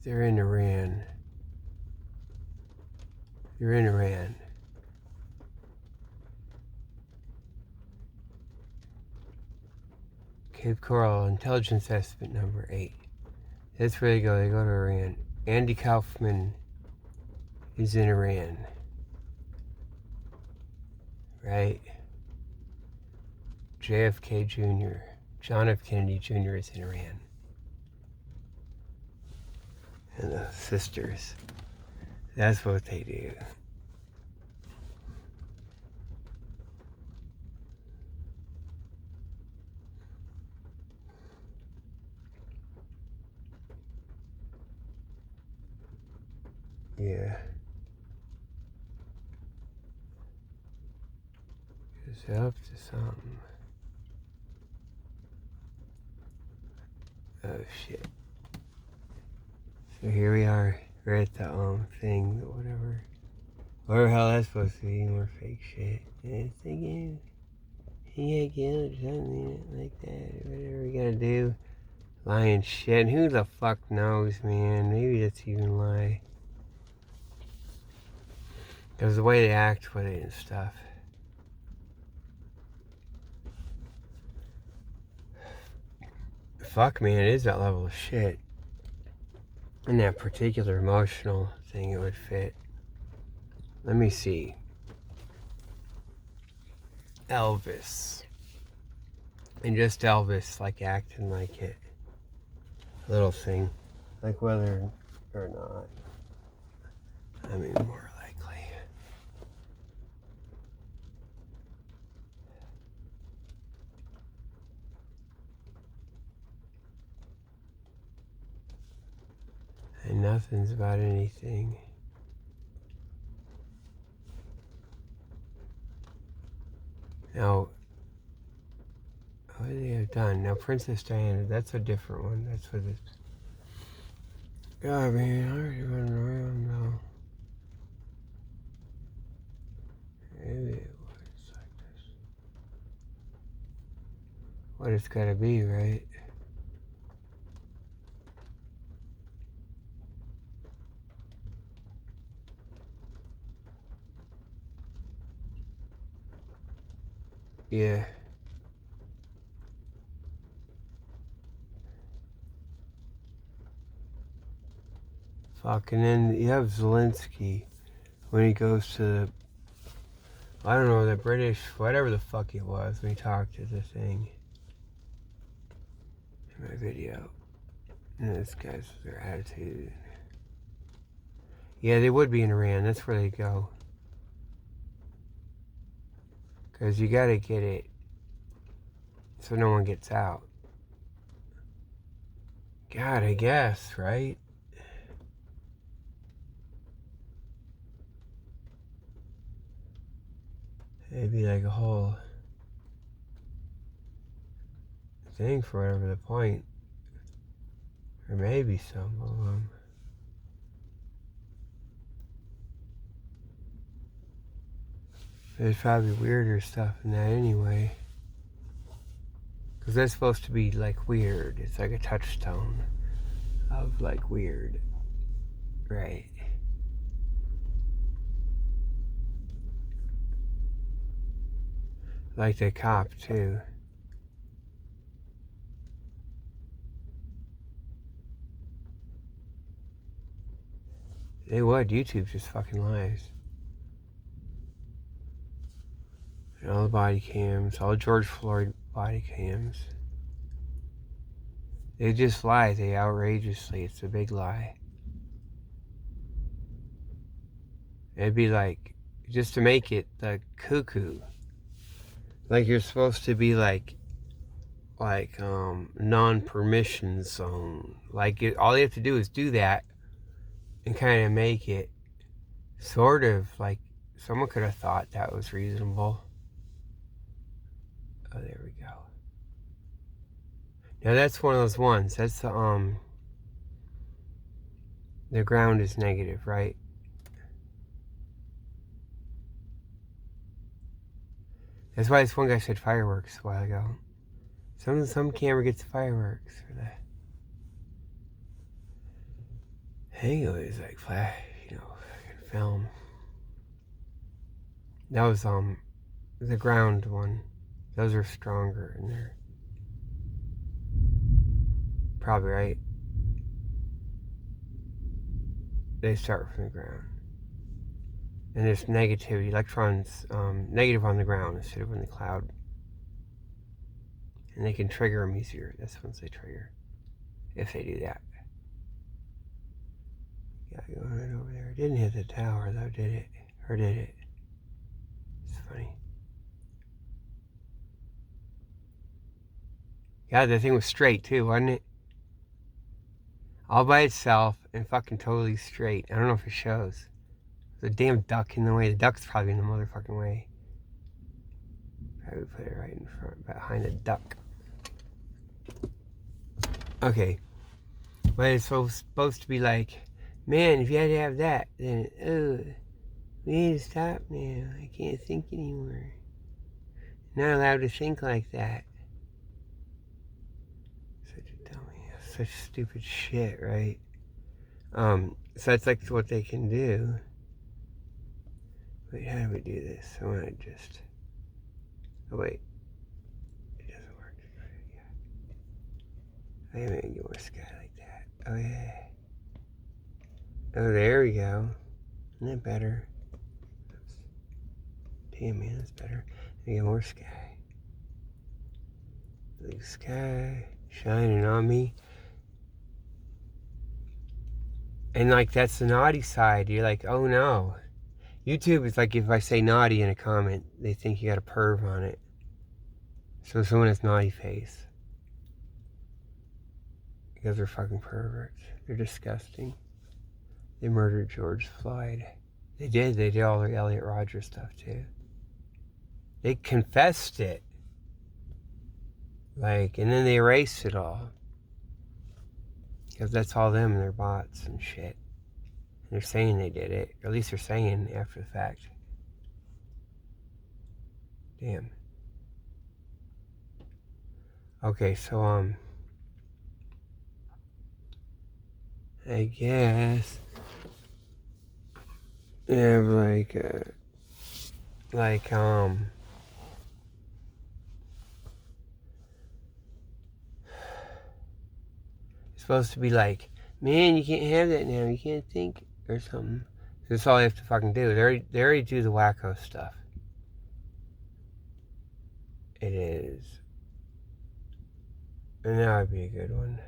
They're in Iran. You're in Iran. Cape Coral Intelligence Estimate number 8. That's where they go. They go to Iran. Andy Kaufman is in Iran. Right? JFK Jr., John F. Kennedy Jr. is in Iran. And the sisters. That's what they do. Yeah. It's up to something. Oh shit. So here we are. We're at the thing, whatever. Whatever the hell that's supposed to be, more fake shit. It's thinking he got killed or something like that. Whatever we gotta do. Lying shit. Who the fuck knows, man? Maybe that's even lie. Because the way they act with it and stuff. Fuck, man, it is that level of shit. And that particular emotional thing, it would fit. Let me see. Elvis. And just Elvis, like acting like it. Little thing. Like whether or not. I mean, more likely. And nothing's about anything. Now, what do they have done? Now, Princess Diana, that's a different one. That's what it's... God, man, I already running around now. Maybe it was like this. What it's gotta be, right? Yeah. Fuck, and then you have Zelensky when he goes to, I don't know, the British, whatever the fuck it was, when he talked to the thing. In my video. And this guy's their attitude. Yeah, they would be in Iran. That's where they go. Because you gotta get it so no one gets out. God, I guess, right? It'd be like a whole thing for whatever the point. Or maybe some of them. There's probably weirder stuff in that anyway. Because that's supposed to be like weird. It's like a touchstone of like weird. Right. Like the cop too. They would. YouTube just fucking lies. And all the body cams, all George Floyd body cams. They just lie. They outrageously. It's a big lie. It'd be like, just to make it the cuckoo. Like you're supposed to be like non-permission zone. Like all you have to do is do that and kind of make it sort of like someone could have thought that was reasonable. Oh, there we go. Now that's one of those ones. That's the ground is negative, right? That's why this one guy said fireworks a while ago. Some camera gets fireworks for that. I think it was like flash, film. That was the ground one. Those are stronger in there. Probably right. They start from the ground. And there's negativity, electrons, negative on the ground instead of in the cloud. And they can trigger them easier. That's once they trigger. If they do that. Yeah, going right over there. It didn't hit the tower though, did it? Or did it? It's funny. God, that thing was straight too, wasn't it? All by itself and fucking totally straight. I don't know if it shows. There's a damn duck in the way. The duck's probably in the motherfucking way. Probably put it right in front, behind the duck. Okay. But it's supposed to be like, man, if you had to have that, then, we need to stop now. I can't think anymore. Not allowed to think like that. Such a dummy. Such stupid shit, right? So that's like what they can do. Wait, how do we do this? I want to just... Oh, wait. It doesn't work. Yeah. I am going to get more sky like that. Oh, yeah. Oh, there we go. Isn't that better? Oops. Damn, man, that's better. I get more sky. Blue sky shining on me. And, like, that's the naughty side. You're like, oh, no. YouTube is like if I say naughty in a comment, they think you got a perv on it. So someone has naughty face. Because they're fucking perverts. They're disgusting. They murdered George Floyd. They did all the Elliot Rodgers stuff too. They confessed it. Like, and then they erased it all. Because that's all them and their bots and shit. And they're saying they did it. Or at least they're saying after the fact. Damn. Okay, so, I guess, yeah, like, it's supposed to be like, man, you can't have that now, you can't think, or something. That's all they have to fucking do. They already do the wacko stuff. It is. And that would be a good one.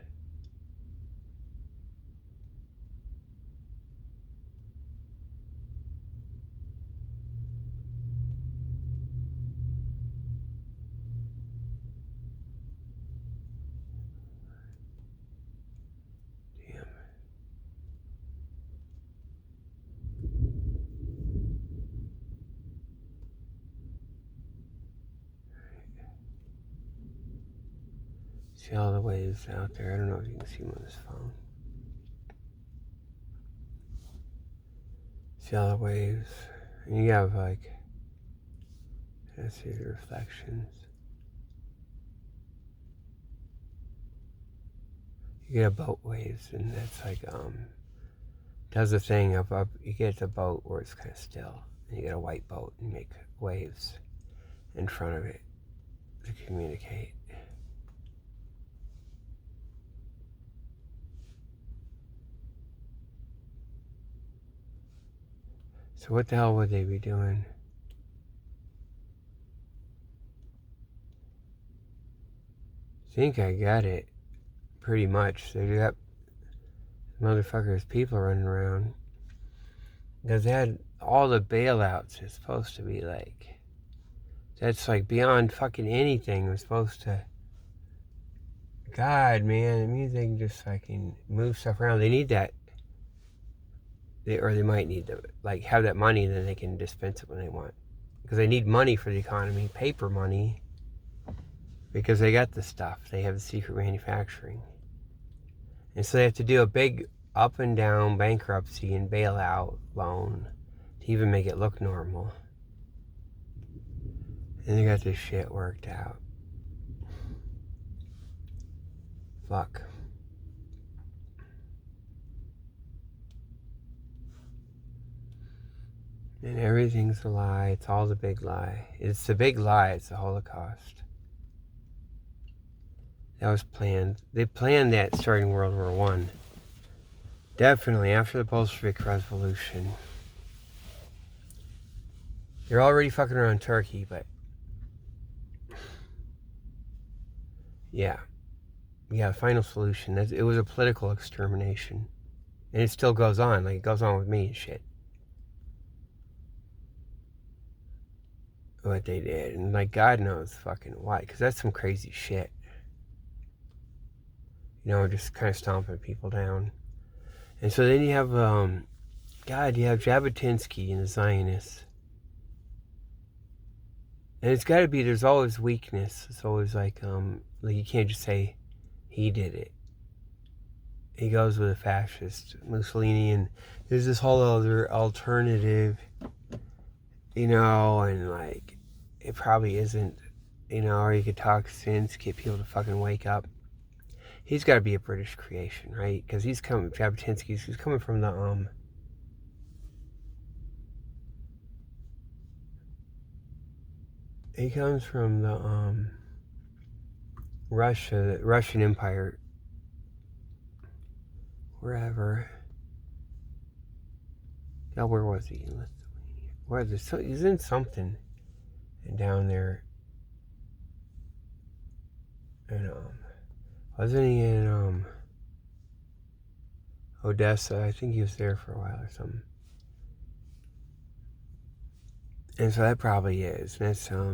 Damn. See all the waves out there. I don't know if you can see them on this phone. See all the waves. And you have like, let's see the reflections. You get a boat waves, and that's like, does the thing up, you get the boat where it's kind of still. And you get a white boat and make waves in front of it to communicate. So what the hell would they be doing? I think I got it. Pretty much. They got motherfuckers, people running around. Because they had all the bailouts. It's supposed to be like, that's like beyond fucking anything. We're supposed to, God, man, it means they can just fucking move stuff around. They need that. Or they might need to, like, have that money, then they can dispense it when they want. Because they need money for the economy, paper money. Because they got the stuff. They have the secret manufacturing. And so they have to do a big up and down bankruptcy and bailout loan to even make it look normal. And they got this shit worked out. Fuck. And everything's a lie. It's all the big lie. It's the big lie. It's the Holocaust. That was planned. They planned that starting World War One. Definitely after the Bolshevik Revolution. They're already fucking around Turkey, but yeah, final solution. It was a political extermination, and it still goes on. Like it goes on with me and shit. What they did, and like God knows fucking why, because that's some crazy shit. Just kind of stomping people down. And so then you have, you have Jabotinsky and the Zionists. And it's got to be, there's always weakness. It's always like you can't just say he did it. He goes with a fascist, Mussolini, and there's this whole other alternative, and like, it probably isn't, or you could talk sense, get people to fucking wake up. He's got to be a British creation, right? Because he's coming from the, he comes from the, Russian Empire, wherever. Now, where was he? He's in something down there. And, wasn't he in, Odessa? I think he was there for a while or something. And so that probably is. And that's, fuck.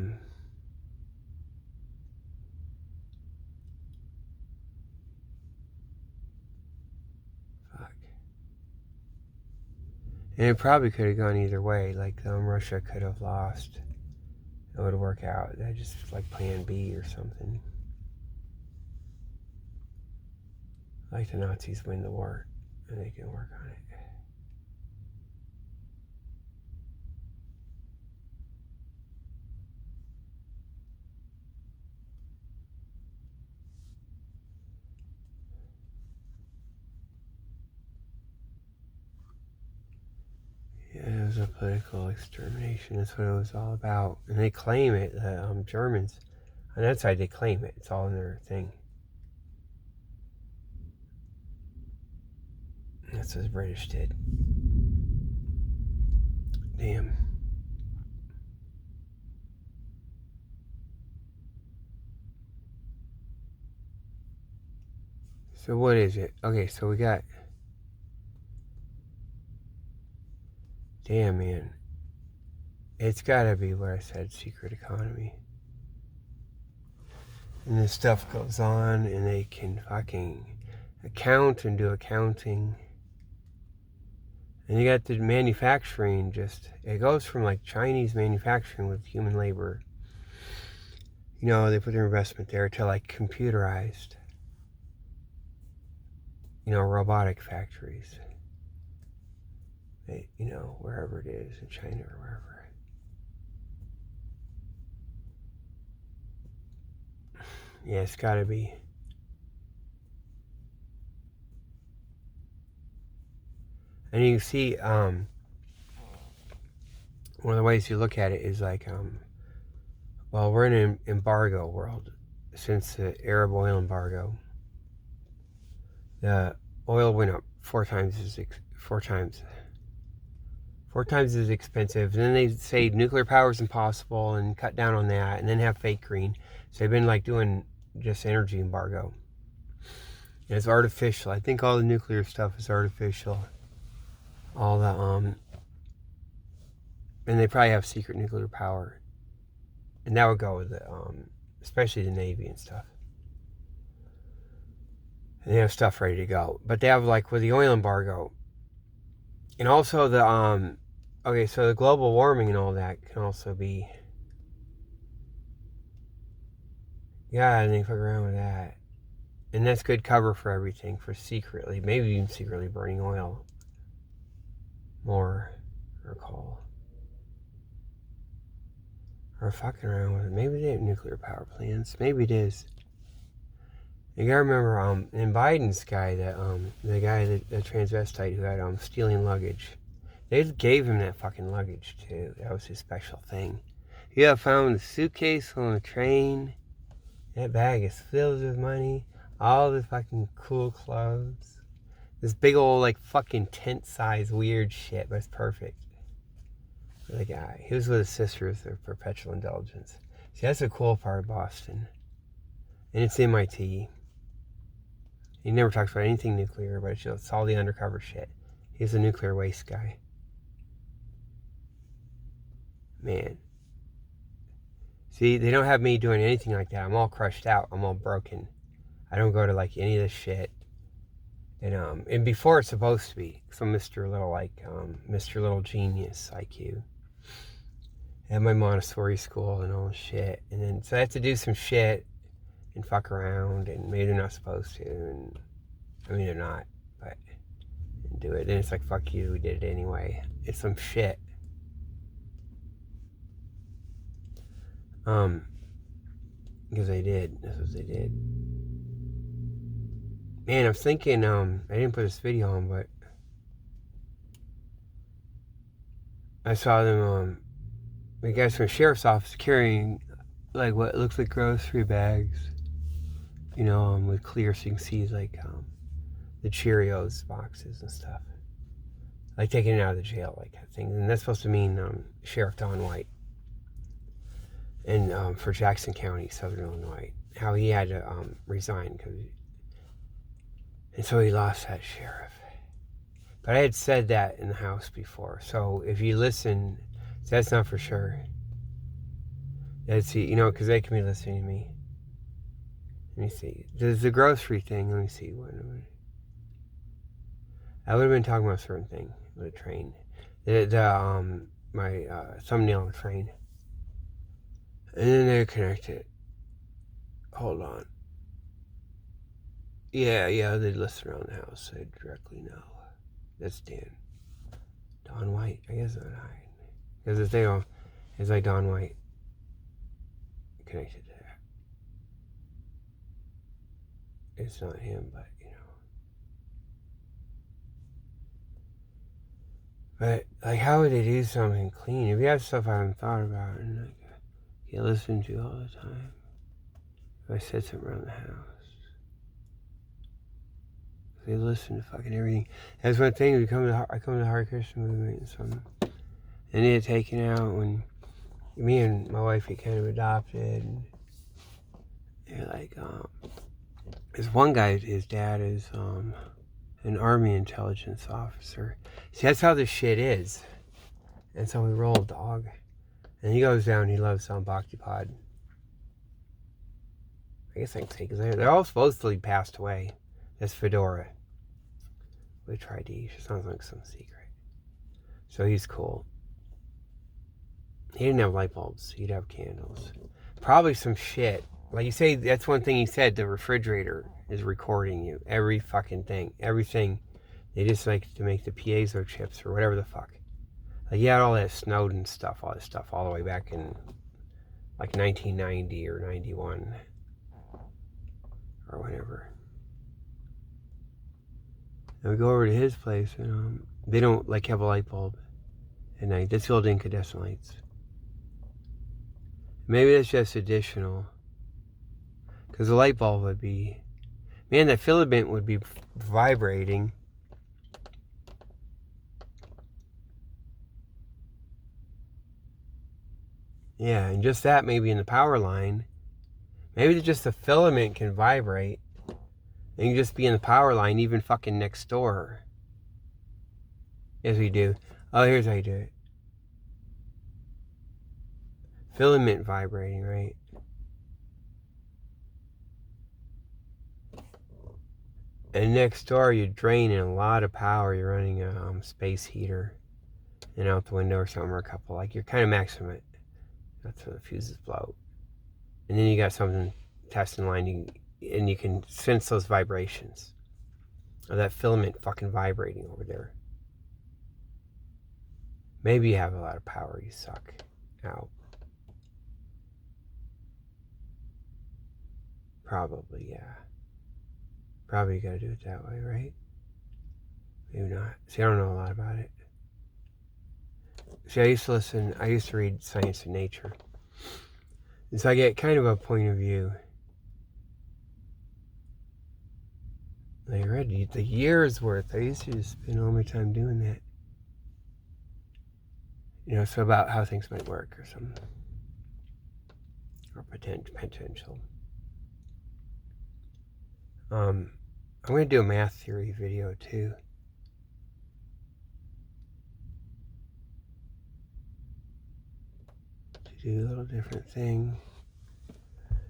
And it probably could have gone either way. Like, Russia could have lost. It would work out. That just like plan B or something. Like the Nazis win the war, and they can work on it. Yeah, it was a political extermination. That's what it was all about. And they claim it, the Germans. On that side, they claim it. It's all in their thing. That's what the British did. Damn. So what is it? Okay, so we got... Damn, man. It's gotta be what I said, secret economy. And this stuff goes on, and they can fucking account and do accounting. And you got the manufacturing, it goes from like Chinese manufacturing with human labor. They put their investment there to like computerized, robotic factories. Wherever it is, in China or wherever. Yeah, it's gotta be. And you see, one of the ways you look at it is like, we're in an embargo world. Since the Arab oil embargo, the oil went up four times as expensive. And then they say nuclear power is impossible and cut down on that, and then have fake green. So they've been like doing just energy embargo. And it's artificial. I think all the nuclear stuff is artificial. All the and they probably have secret nuclear power, and that would go with the especially the Navy and stuff. And they have stuff ready to go, but they have like with the oil embargo, and also the okay, so the global warming and all that can also be. Yeah, and they fuck around with that, and that's good cover for everything, for secretly, maybe even secretly burning oil more, or coal, or fucking around with it. Maybe they have nuclear power plants. Maybe it is. You gotta remember, in Biden's guy, the guy, the transvestite who had stealing luggage, They gave him that fucking luggage too. That was his special thing. He got found with a suitcase on the train. That bag is filled with money. All the fucking cool clothes. This big old like fucking tent size weird shit, but it's perfect. For the guy. He was with his sister with their perpetual indulgence. See, that's the cool part of Boston. And it's MIT. He never talks about anything nuclear, but it's all the undercover shit. He's a nuclear waste guy. Man. See, they don't have me doing anything like that. I'm all crushed out. I'm all broken. I don't go to like any of this shit. And before it's supposed to be. So Mr. Little, Mr. Little Genius IQ. At my Montessori school and all this shit. And then, so I have to do some shit and fuck around. And maybe they're not supposed to. And, I mean, they're not. But, and do it. And it's like, fuck you, we did it anyway. It's some shit. Because they did. That's what they did. Man, I'm thinking, I didn't put this video on, but I saw them, the guys from the sheriff's office carrying, like, what looks like grocery bags, you know, with clear, so you can see, like, the Cheerios boxes and stuff. Like, taking it out of the jail, like, that thing. And that's supposed to mean, Sheriff Don White. And for Jackson County, Southern Illinois, how he had to resign and so he lost that sheriff. But I had said that in the House before, so if you listen, that's not for sure. That's, you know, because they can be listening to me. Let me see. There's the grocery thing. Let me see. I would have been talking about a certain thing with a train. My thumbnail on the train. And then they're connected. Hold on. Yeah, they listen around the house. They directly know. That's Dan. Don White. I guess not hide. Because the thing is like Don White connected to that. It's not him, but you know. But like, how would they do something clean? If you have stuff I haven't thought about and like you listen to all the time. If I said something around the house. They listen to fucking everything. That's one thing. I come to the Hare Krishna movement and something. And they had taken out when me and my wife get kind of adopted. And they're like, there's one guy, his dad is an Army intelligence officer. See, that's how this shit is. And so we roll a dog. And he goes down, he loves Bhakti Pod. I guess I can say, because they're all supposedly passed away. That's Fedora. With Tridesh. It sounds like some secret. So he's cool. He didn't have light bulbs. He'd have candles. Probably some shit. Like you say, that's one thing he said. The refrigerator is recording you. Every fucking thing. Everything. They just like to make the piezo chips or whatever the fuck. Like, you had all that Snowden stuff, all this stuff, all the way back in like 1990 or 91 or whatever. And we go over to his place, and they don't like have a light bulb at night. That's filled incandescent lights. Maybe that's just additional, because the light bulb would be, man, that filament would be vibrating. Yeah, and just that maybe in the power line. Maybe just the filament can vibrate. And you can just be in the power line, even fucking next door. Yes, we do. Oh, here's how you do it. Filament vibrating, right? And next door, you're draining a lot of power. You're running a space heater. And out the window or something, or a couple. Like, you're kind of maximum it. That's when the fuses blow. And then you got something testing line, and you can sense those vibrations of that filament fucking vibrating over there. Maybe you have a lot of power you suck out. Probably, yeah. Probably you gotta do it that way, right? Maybe not. See, I don't know a lot about it. See, I used to read Science and Nature. And so I get kind of a point of view. I read the year's worth. I used to just spend all my time doing that. You know, so about how things might work or something. Or potential. I'm going to do a math theory video too. To do a little different thing.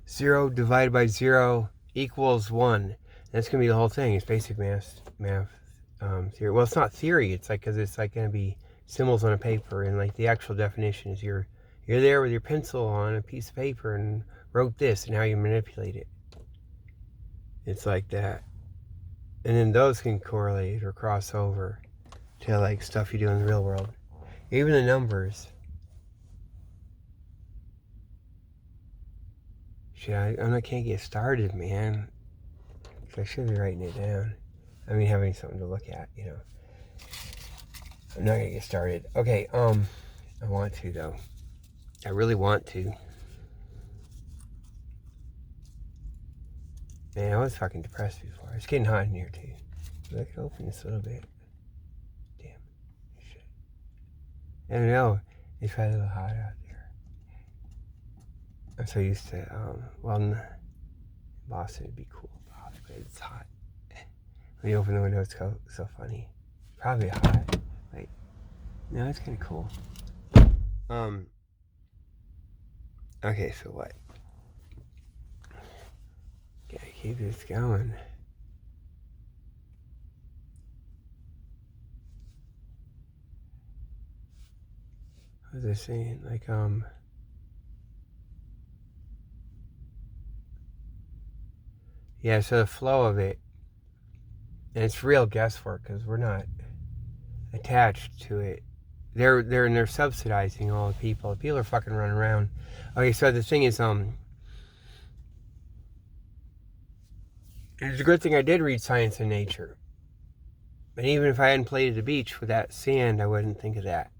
0 divided by 0 equals 1. That's going to be the whole thing. It's basic math theory. Well, it's not theory. It's like, because it's like going to be symbols on a paper, and like the actual definition is you're there with your pencil on a piece of paper and wrote this, and how you manipulate it. It's like that. And then those can correlate or cross over to like stuff you do in the real world. Even the numbers. Shit, I can't get started, man. I should be writing it down. I mean, having something to look at, you know. I'm not gonna get started. Okay, I want to though. I really want to. Man, I was fucking depressed before. It's getting hot in here too. I could open this a little bit. Damn. Shit. I don't know. It's probably a little hot out there. I'm so used to, well, in Boston it'd be cool, but it's hot. When you open the window, it's so funny. Probably hot. Wait. No, it's kind of cool. Okay, so what? Gotta keep this going. What was I saying? Like, yeah, so the flow of it, and it's real guesswork because we're not attached to it. They're subsidizing all the people. The people are fucking running around. Okay, so the thing is, it's a good thing I did read Science and Nature. And even if I hadn't played at the beach with that sand, I wouldn't think of that.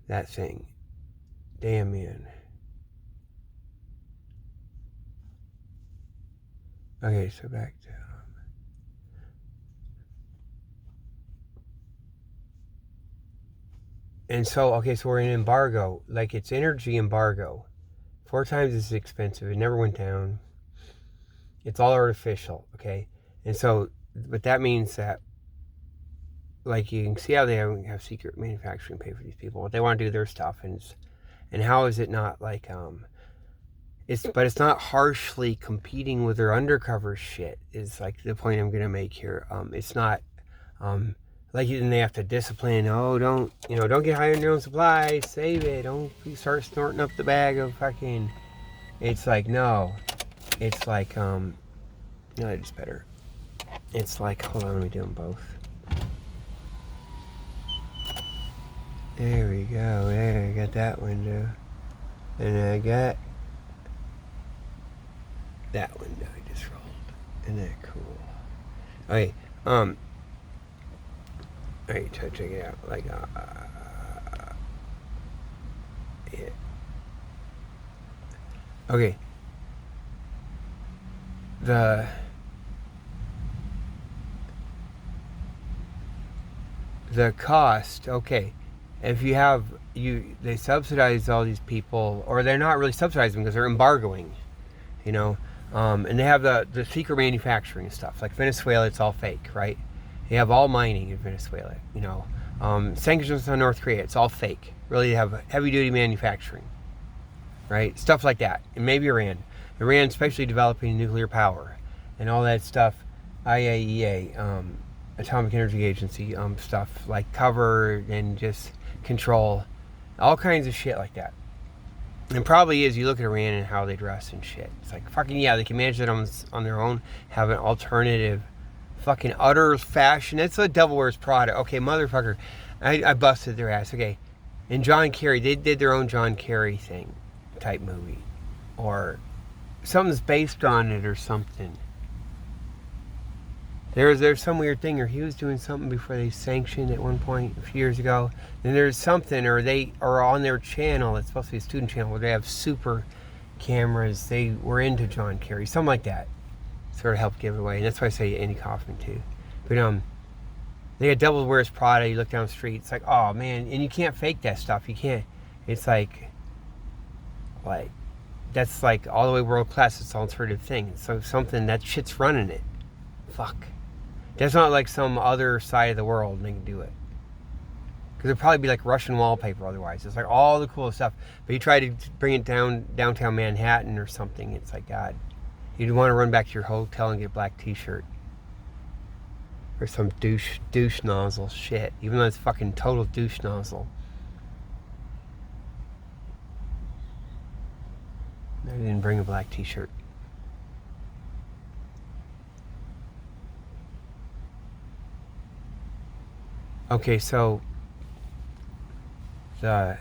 That thing. Damn, man. Okay, so back to... and so, okay, so we're in embargo. Like, it's energy embargo. 4 times as expensive. It never went down. It's all artificial, okay? And so, but that means that, like, you can see how they have secret manufacturing pay for these people. What they want to do their stuff, and how is it not like, but it's not harshly competing with their undercover shit, is like the point I'm gonna make here. It's not, like, then they have to discipline. Oh, don't get high on your own supply. Save it. Don't start snorting up the bag of fucking. It's like, no. It's like, no, it's better. It's like, hold on, let me do them both. There we go. There, I got that window, and I got that window I just rolled. Isn't that cool? Okay, alright, check it out. Like, yeah. Okay. The cost, okay. If you have, they subsidize all these people, or they're not really subsidizing because they're embargoing, you know. And they have the secret manufacturing stuff. Like Venezuela, it's all fake, right? They have all mining in Venezuela, you know. Sanctions on North Korea, it's all fake. Really, they have heavy-duty manufacturing, right? Stuff like that. And maybe Iran, especially developing nuclear power and all that stuff. IAEA, Atomic Energy Agency, stuff like cover and just control, all kinds of shit like that. And probably is, you look at Iran and how they dress and shit. It's like, fucking yeah, they can manage it on their own, have an alternative, fucking utter fashion. It's a Devil Wears Prada. Okay, motherfucker, I busted their ass. Okay, and John Kerry, they did their own John Kerry thing, type movie, or something's based on it or something. There's some weird thing, or he was doing something before they sanctioned at one point a few years ago. And there's something, or they are on their channel. It's supposed to be a student channel where they have super cameras. They were into John Kerry, something like that. Sort of helped give it away, and that's why I say Andy Kaufman too. But they had Devil Wears Prada. You look down the street, it's like, oh man, and you can't fake that stuff. You can't. It's like that's like all the way world class. It's an alternative thing. So something that shit's running it. Fuck. That's not like some other side of the world and they can do it. Because it'd probably be like Russian wallpaper otherwise. It's like all the cool stuff. But you try to bring it downtown Manhattan or something, it's like, God. You'd want to run back to your hotel and get a black t-shirt. Or some douche nozzle shit. Even though it's fucking total douche nozzle. I didn't bring a black t-shirt. Okay, so it's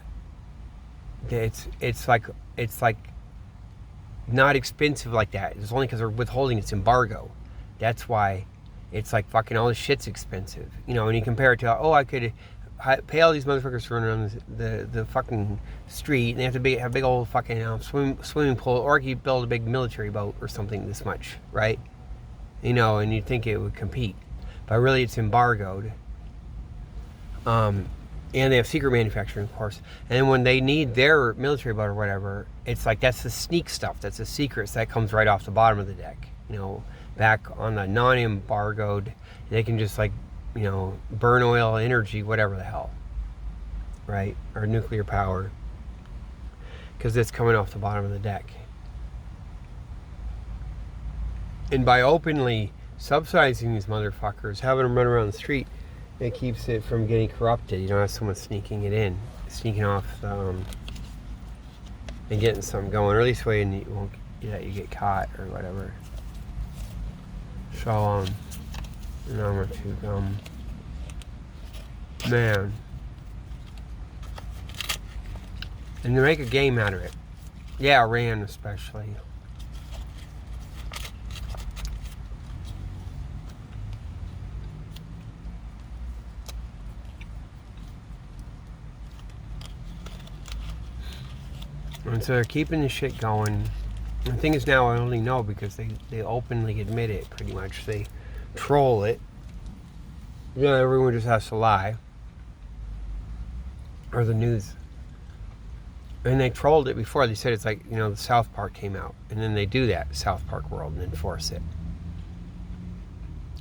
like not expensive like that. It's only because they're withholding its embargo. That's why it's like fucking all this shit's expensive. You know, when you compare it to, I could pay all these motherfuckers to run around the fucking street, and they have to have a big old fucking swimming pool, or you build a big military boat or something this much, right? You know, and you'd think it would compete. But really it's embargoed. And they have secret manufacturing, of course. And then when they need their military boat or whatever, it's like that's the sneak stuff. That's the secrets that comes right off the bottom of the deck. You know, back on the non-embargoed, they can just like, you know, burn oil, energy, whatever the hell, right? Or nuclear power, because it's coming off the bottom of the deck. And by openly subsidizing these motherfuckers, having them run around the street, it keeps it from getting corrupted. You don't have someone sneaking off and getting something going, or at least way you won't you get caught or whatever. So number 2 man, and to make a game out of it. Yeah, Iran especially. And so they're keeping the shit going. And the thing is now I only know because they openly admit it pretty much. They troll it. You know, everyone just has to lie. Or the news. And they trolled it before. They said it's like, you know, the South Park came out. And then they do that, South Park world, and enforce it.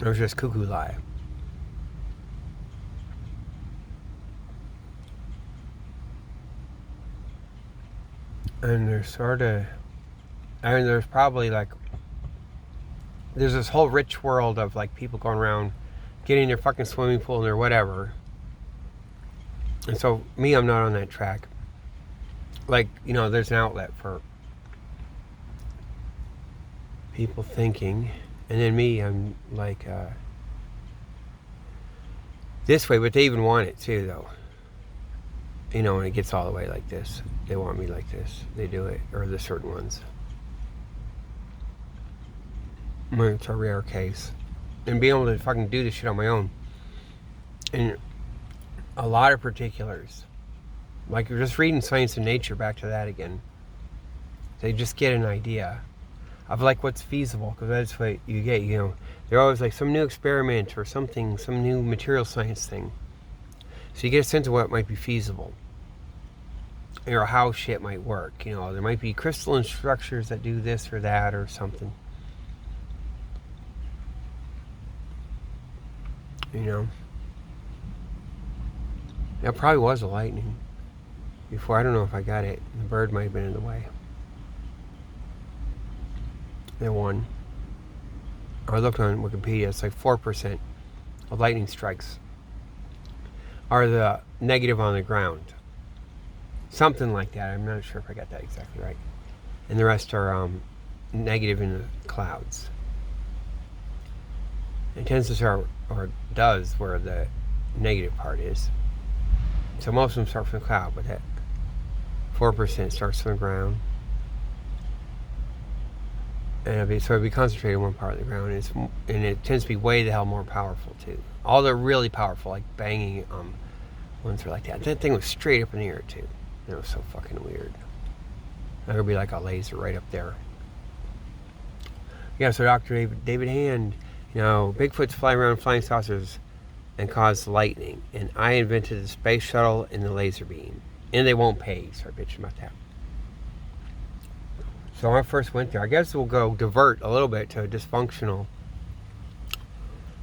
It was just cuckoo lie. And there's there's probably like, there's this whole rich world of like people going around getting their fucking swimming pool and their whatever. And so me, I'm not on that track. Like, you know, there's an outlet for people thinking. And then me, I'm like, this way, but they even want it too, though. You know, when it gets all the way like this, they want me like this. They do it, or the certain ones. It's a rare case. And being able to fucking do this shit on my own. And a lot of particulars. Like you're just reading Science and Nature, back to that again. They just get an idea of like what's feasible, because that's what you get, you know. They're always like some new experiment or something, some new material science thing. So you get a sense of what might be feasible. Or how shit might work. You know, there might be crystalline structures that do this or that or something. You know. That probably was a lightning. Before, I don't know if I got it. The bird might have been in the way. There one. I looked on Wikipedia, it's like 4% of lightning strikes are the negative on the ground. Something like that. I'm not sure if I got that exactly right. And the rest are negative in the clouds. It tends to start, or does, where the negative part is. So most of them start from the cloud, but that 4% starts from the ground. And it'll be concentrated in one part of the ground, and it tends to be way the hell more powerful too. All the really powerful, like banging ones are like that. That thing was straight up in the air too. It was so fucking weird. There would be like a laser right up there. Yeah, so Dr. David Hand, Bigfoots fly around flying saucers and cause lightning, and I invented the space shuttle and the laser beam, and they won't pay. Start bitching about that. So when I first went there, I guess we'll go divert a little bit to a dysfunctional.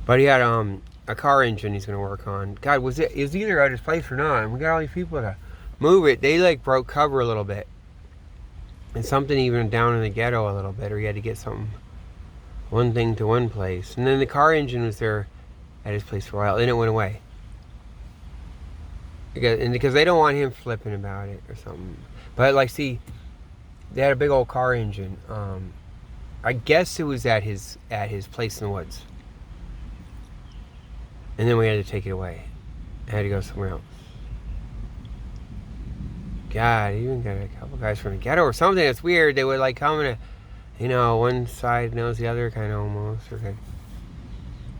But he had a car engine he's going to work on. God, it was either at his place or not. And we got all these people to move it. They like broke cover a little bit. And something even down in the ghetto a little bit. Or he had to get one thing to one place. And then the car engine was there at his place for a while. Then it went away. Because they don't want him flipping about it or something. But like, see, they had a big old car engine. I guess it was at his place in the woods. And then we had to take it away. I had to go somewhere else. God, even got a couple guys from the ghetto or something. It's weird. They would like come in one side knows the other, kind of almost. Okay.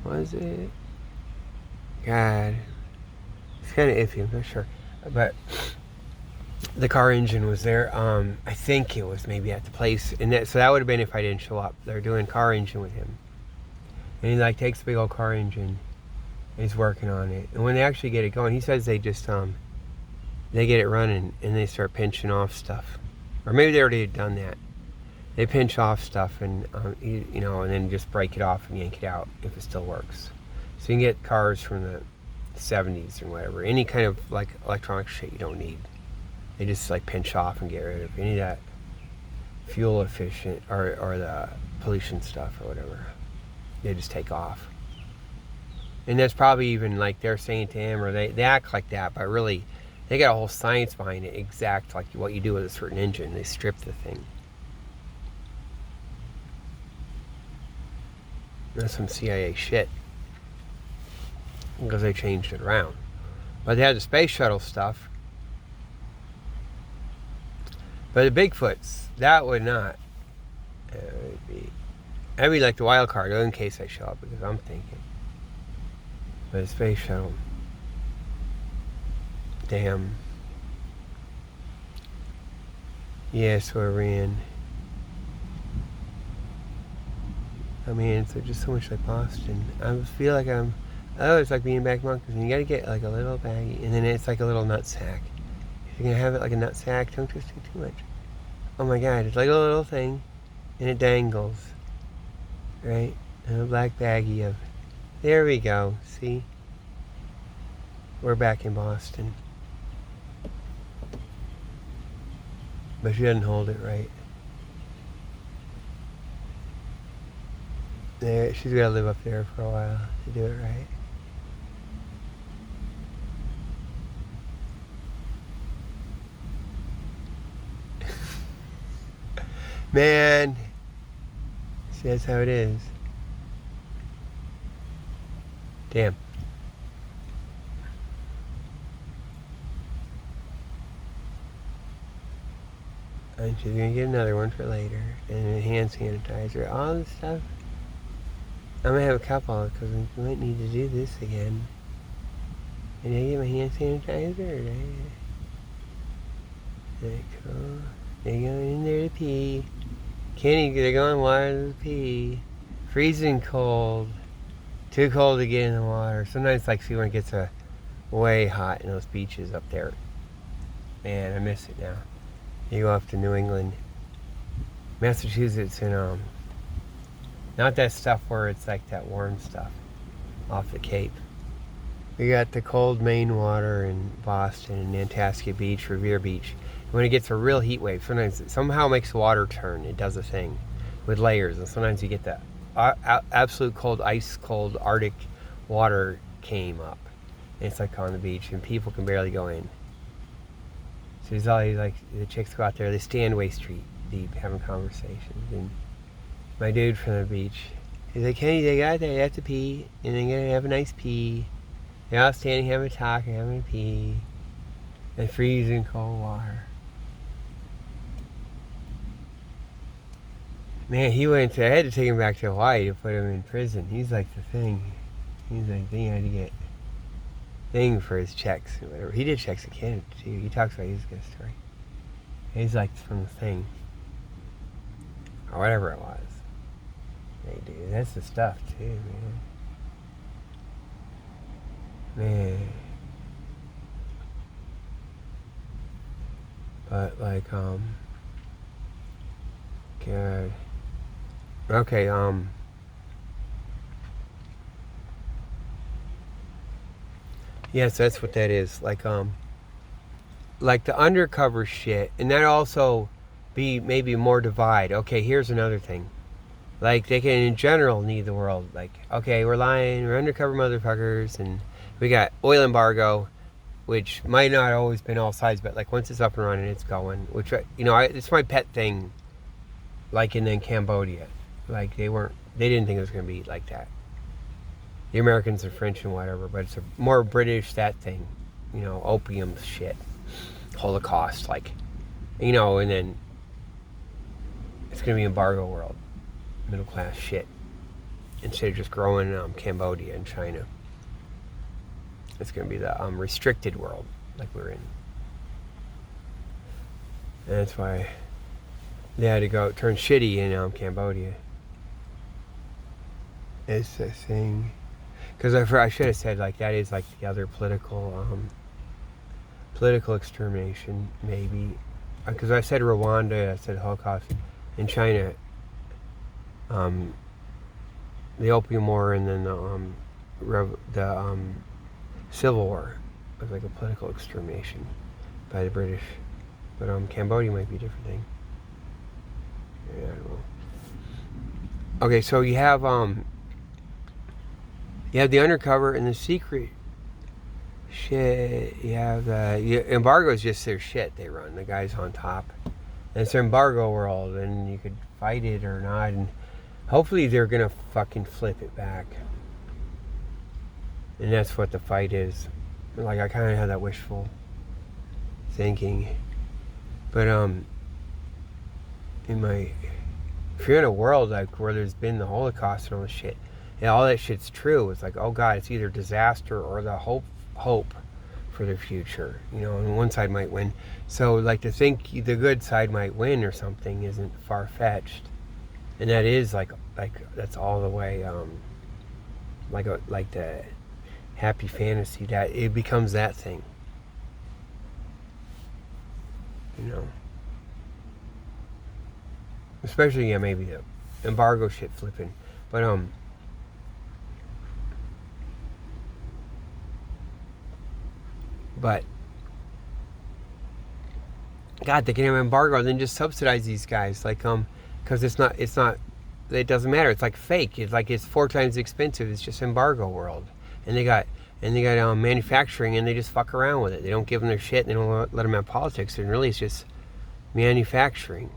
Was it? God. It's kind of iffy, I'm not sure. But the car engine was there. I think it was maybe at the place. And so that would have been if I didn't show up. They're doing car engine with him. And he like takes the big old car engine. He's working on it. And when they actually get it going, he says they just, they get it running and they start pinching off stuff. Or maybe they already had done that. They pinch off stuff and, and then just break it off and yank it out if it still works. So you can get cars from the 70s or whatever. Any kind of like electronic shit you don't need. They just like pinch off and get rid of any of that fuel efficient or the pollution stuff or whatever. They just take off. And that's probably even like they're saying to him, or they act like that, but really they got a whole science behind it, exact like what you do with a certain engine. They strip the thing. That's some CIA shit. Because they changed it around. But they had the space shuttle stuff. But the Bigfoots, that would not. That'd be like the wild card, in case I show up, because I'm thinking. But the space shuttle. Damn. Yes, we're in. I mean, it's just so much like Boston. I feel like it's like being back monkeys. And you gotta get like a little baggie, and then it's like a little nut sack. If you're gonna have it like a nut sack, don't twist it too much. Oh my God, it's like a little thing, and it dangles. Right? And a black baggie of. There we go. See? We're back in Boston. But she doesn't hold it right. There, she's got to live up there for a while to do it right. Man, see, that's how it is. Damn. And she's gonna get another one for later, and a hand sanitizer, all this stuff. I'm gonna have a couple because we might need to do this again. Did I get my hand sanitizer? Or did I go? They go in there to pee. They're going water to pee. Freezing cold. Too cold to get in the water. Sometimes, like, see when it gets way hot in those beaches up there. Man, I miss it now. You go up to New England, Massachusetts, and not that stuff where it's like that warm stuff off the Cape. We got the cold Maine water in Boston and Nantasket Beach, Revere Beach. When it gets a real heat wave, sometimes it somehow makes the water turn. It does a thing with layers, and sometimes you get that absolute cold, ice cold Arctic water came up. And it's like on the beach, and people can barely go in. So there's all these, like, the chicks go out there, they stand waist deep having conversations. And my dude from the beach, he's like, hey, they got there, they have to pee, and they're gonna have a nice pee. They're all standing having a talk and having a pee. And freezing cold water. Man, he went to, I had to take him back to Hawaii to put him in prison. He's like the thing. He's like, he had to get thing for his checks or whatever. He did checks in Canada too. He talks about his good story. He's like from the thing. Or whatever it was. Hey dude, that's the stuff too, man. But like, God. Okay, yes, that's what that is. Like the undercover shit, and that also be maybe more divide. Okay, here's another thing. Like, they can in general need the world. Like, okay, we're lying, we're undercover motherfuckers, and we got oil embargo, which might not always been all sides, but like once it's up and running, it's going. Which, it's my pet thing. Like in Cambodia, like they didn't think it was gonna be like that. The Americans are French and whatever, but it's a more British that thing, opium shit, Holocaust, like, and then it's gonna be embargo world, middle class shit, instead of just growing Cambodia and China. It's gonna be the restricted world like we're in, and that's why they had to go turn shitty in Cambodia. It's the thing. Because I should have said, like, that is like the other political extermination, maybe. Because I said Rwanda, I said Holocaust. In China, the Opium War and then the Civil War was like a political extermination by the British. But Cambodia might be a different thing. Yeah, I don't know. Okay, so you have the undercover and the secret shit. You have embargo is just their shit they run. The guys on top. And it's an embargo world, and you could fight it or not, and hopefully they're gonna fucking flip it back. And that's what the fight is. Like, I kind of had that wishful thinking, but if you're in a world like where there's been the Holocaust and all this shit, and all that shit's true, it's like, oh God, it's either disaster or the hope for the future, and one side might win. So like to think the good side might win or something isn't far-fetched, and that is like that's all the way like the happy fantasy, that it becomes that thing, especially maybe the embargo shit flipping, but God, they can have embargo and then just subsidize these guys, like because it doesn't matter. It's like fake. It's like it's 4 times expensive. It's just embargo world, and they got manufacturing, and they just fuck around with it. They don't give them their shit. And they don't let them have politics, and really it's just manufacturing.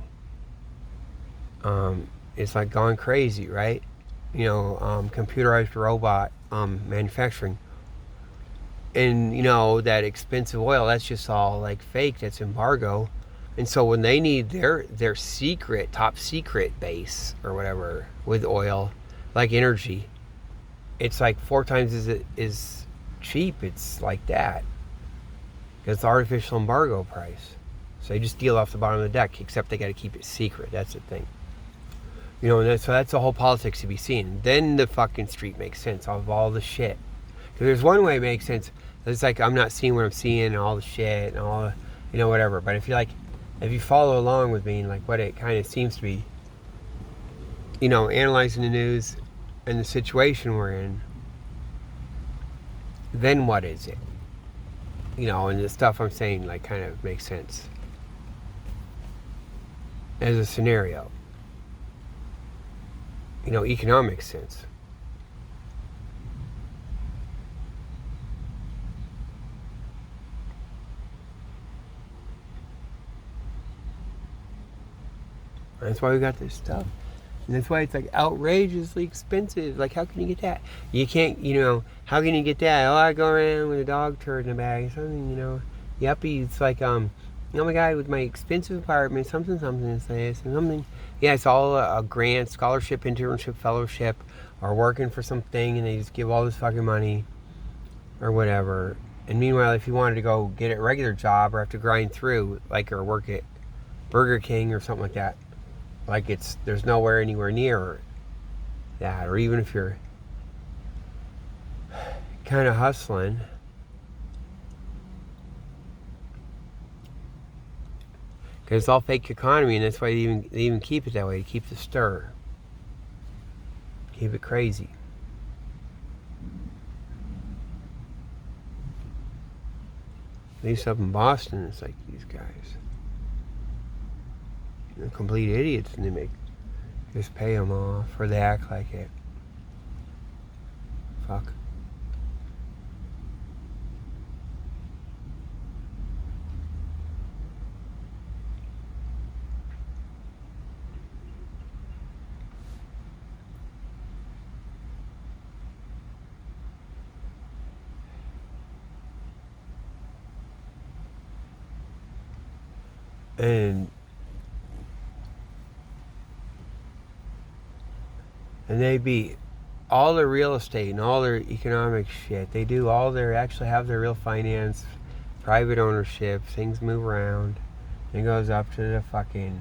It's like gone crazy, right? Computerized robot manufacturing. And that expensive oil, that's just all like fake. That's embargo. And so when they need their secret, top secret base or whatever with oil, like energy, it's like 4 times is cheap. It's like that. It's artificial embargo price. So they just deal off the bottom of the deck, except they got to keep it secret. That's the thing. So that's the whole politics to be seen. Then the fucking street makes sense of all the shit. Because there's one way it makes sense. It's like I'm not seeing what I'm seeing and all the shit and all the, whatever. But if you follow along with me and like what it kind of seems to be, analyzing the news and the situation we're in, then what is it? And the stuff I'm saying like kind of makes sense as a scenario. Economic sense. That's why we got this stuff. And that's why it's like outrageously expensive. Like, how can you get that? You can't, how can you get that? Oh, I go around with a dog turd in a bag or something, Yuppie, it's like, oh my god, with my expensive apartment, something, is this, and something. Yeah, it's all a grant, scholarship, internship, fellowship, or working for something, and they just give all this fucking money, or whatever. And meanwhile, if you wanted to go get a regular job or have to grind through, like, or work at Burger King or something like that, like there's nowhere anywhere near that. Or even if you're kind of hustling, because it's all fake economy, and that's why they even keep it that way, to keep the stir, keep it crazy. At least up in Boston, it's like these guys, they're complete idiots, and they just pay them off, or they act like it. Fuck. And they beat all their real estate and all their economic shit. They do actually have their real finance, private ownership, things move around. It goes up to the fucking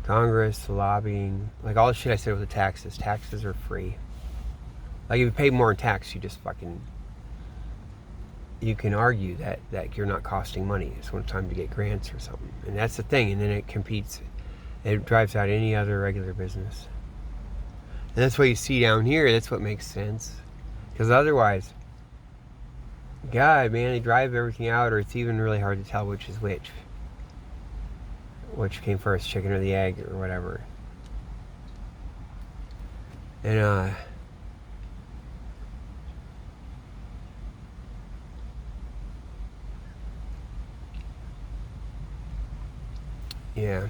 Congress, the lobbying, like all the shit I said with the taxes. Taxes are free. Like if you pay more in tax, you just fucking, you can argue that you're not costing money. It's one time to get grants or something. And that's the thing. And then it competes, it drives out any other regular business. And that's what you see down here. That's what makes sense. Because otherwise, God, man, they drive everything out, or it's even really hard to tell which is which. Which came first, chicken or the egg, or whatever. And, yeah.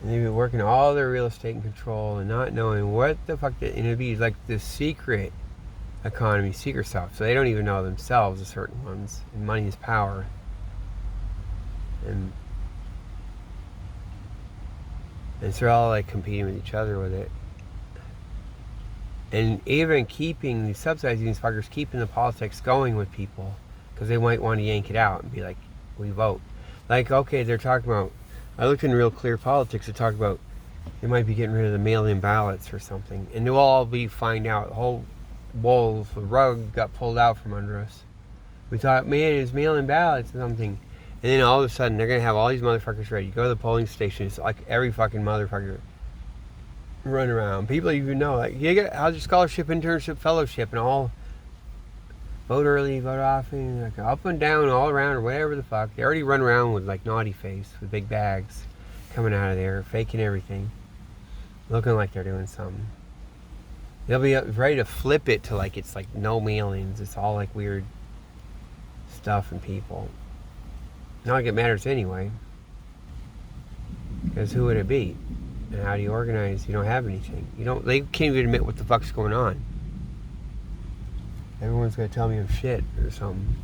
And they've been working all their real estate in control and not knowing what the fuck, and it'd be like the secret economy, secret stuff. So they don't even know themselves, the certain ones. And money is power. And so they're all like competing with each other with it. And even keeping the subsidizing these fuckers, keeping the politics going with people, because they might want to yank it out and be like, we vote. Like, okay, they're talking about, I looked in Real Clear Politics to talk about they might be getting rid of the mail-in ballots or something, and they'll all be find out. The whole the rug got pulled out from under us. We thought, man, it's mail-in ballots or something, and then all of a sudden they're gonna have all these motherfuckers ready. You go to the polling station, it's like every fucking motherfucker run around. People even know, like, you get how's your scholarship, internship, fellowship, and all. Vote early, vote often, like up and down, all around, or whatever the fuck. They already run around with like naughty face, with big bags coming out of there, faking everything, looking like they're doing something. They'll be ready to flip it to like it's like no mail-ins. It's all like weird stuff and people. Not like it matters anyway, because who would it be? And how do you organize? You don't have anything. They can't even admit what the fuck's going on. Everyone's gonna tell me I'm shit or something.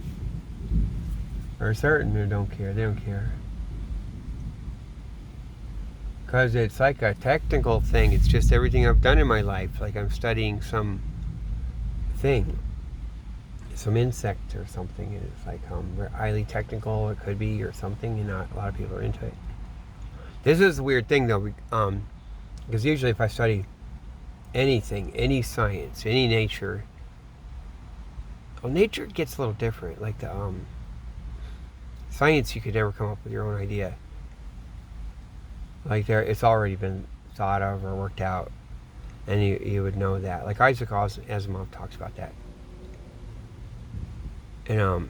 Or certain who don't care. They don't care. Because it's like a technical thing. It's just everything I've done in my life. Like I'm studying some thing. Some insect or something. And it's like highly technical, it could be, or something. And not a lot of people are into it. This is a weird thing though. Because usually if I study anything, any science, any nature, well, nature gets a little different. Like the science, you could never come up with your own idea. Like it's already been thought of or worked out, and you would know that. Like Isaac Asimov talks about that, and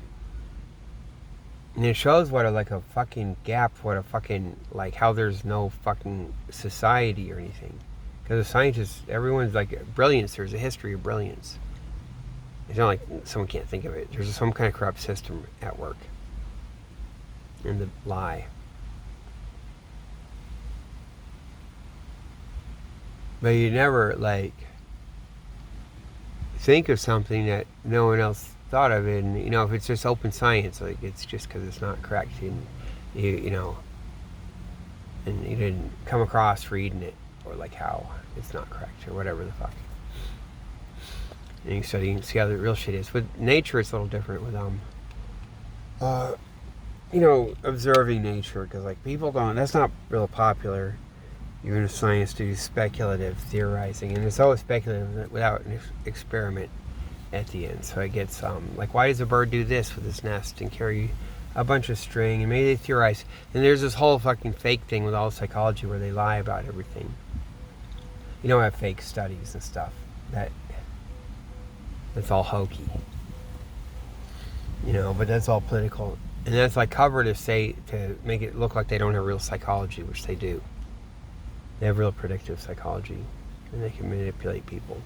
it shows what a fucking gap, what a fucking like how there's no fucking society or anything, because the scientists, everyone's like brilliance. There's a history of brilliance. It's not like someone can't think of it. There's some kind of corrupt system at work. And the lie. But you never, like, think of something that no one else thought of it. And if it's just open science, like it's just because it's not correct, and you know, and you didn't come across reading it, or like how it's not correct or whatever the fuck. And you can see how the real shit is. With nature, it's a little different. With observing nature, because like people don't. That's not real popular. Even in science, to do speculative theorizing, and it's always speculative without an experiment at the end. So it gets like, why does a bird do this with its nest and carry a bunch of string? And maybe they theorize. And there's this whole fucking fake thing with all psychology where they lie about everything. Have fake studies and stuff. That's all hokey. But that's all political. And that's like cover to make it look like they don't have real psychology, which they do. They have real predictive psychology, and they can manipulate people.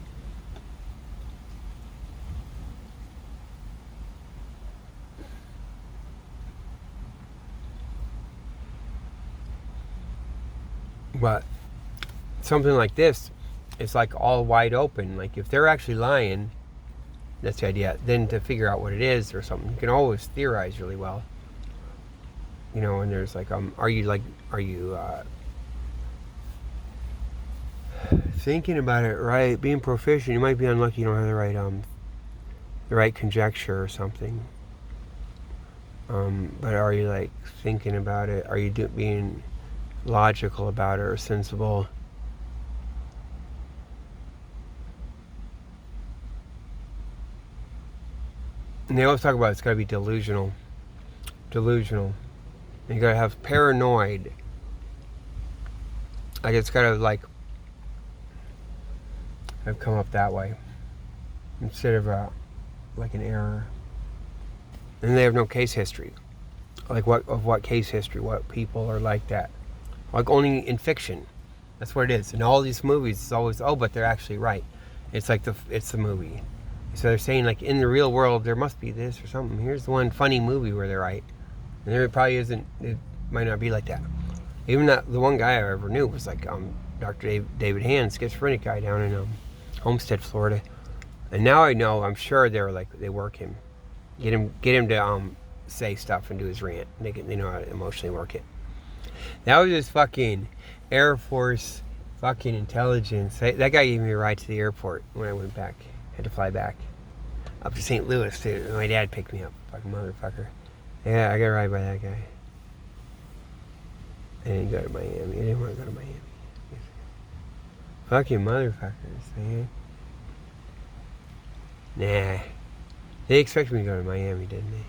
But something like this, it's like all wide open. Like if they're actually lying, that's the idea. Then to figure out what it is or something, you can always theorize really well. And there's like, are you thinking about it right, being proficient? You might be unlucky you don't have the right conjecture or something. But are you like thinking about it? Are you being logical about it or sensible? And they always talk about it's got to be delusional. And you got to have paranoid. Like it's got to like have come up that way instead of like an error. And they have no case history. Like what case history? What people are like that? Like only in fiction. That's what it is. In all these movies, it's always, but they're actually right. It's like it's the movie. So they're saying like in the real world there must be this or something. Here's the one funny movie where they're right. And there probably isn't. It might not be like that. Even the one guy I ever knew was like Dr. David Hand, schizophrenic guy down in Homestead, Florida. And now I know, I'm sure they work him, get him to say stuff and do his rant. They know how to emotionally work it. That was just fucking Air Force fucking intelligence. That guy gave me a ride to the airport when I went back. Had to fly back up to St. Louis too. My dad picked me up, fucking motherfucker. Yeah, I got a ride by that guy. I didn't go to Miami. I didn't want to go to Miami. Fucking motherfuckers, man. Nah. They expected me to go to Miami, didn't they?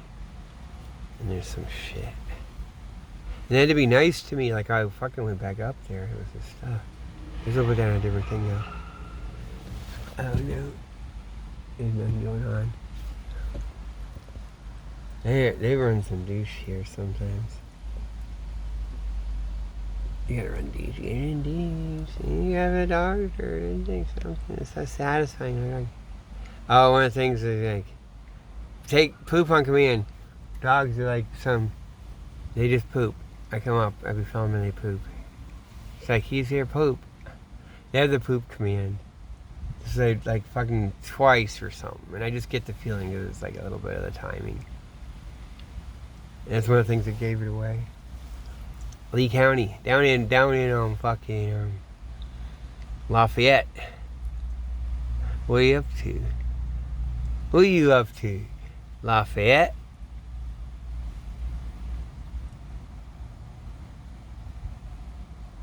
And there's some shit. And they had to be nice to me, like I fucking went back up there. It was this stuff. There's over there a different thing now. Oh no. There's nothing going on. They run some douche here sometimes. You gotta run douche. You gotta run douche. You have a doctor and think something. It's so satisfying. Oh, one of the things is like, take poop on command. Dogs are like they just poop. I come up, I be filming and they poop. It's like, he's here, poop. They have the poop command. It's like fucking twice or something. And I just get the feeling that it's like a little bit of the timing. And that's one of the things that gave it away. Lee County, down in fucking Lafayette. What are you up to? Who are you up to? Lafayette?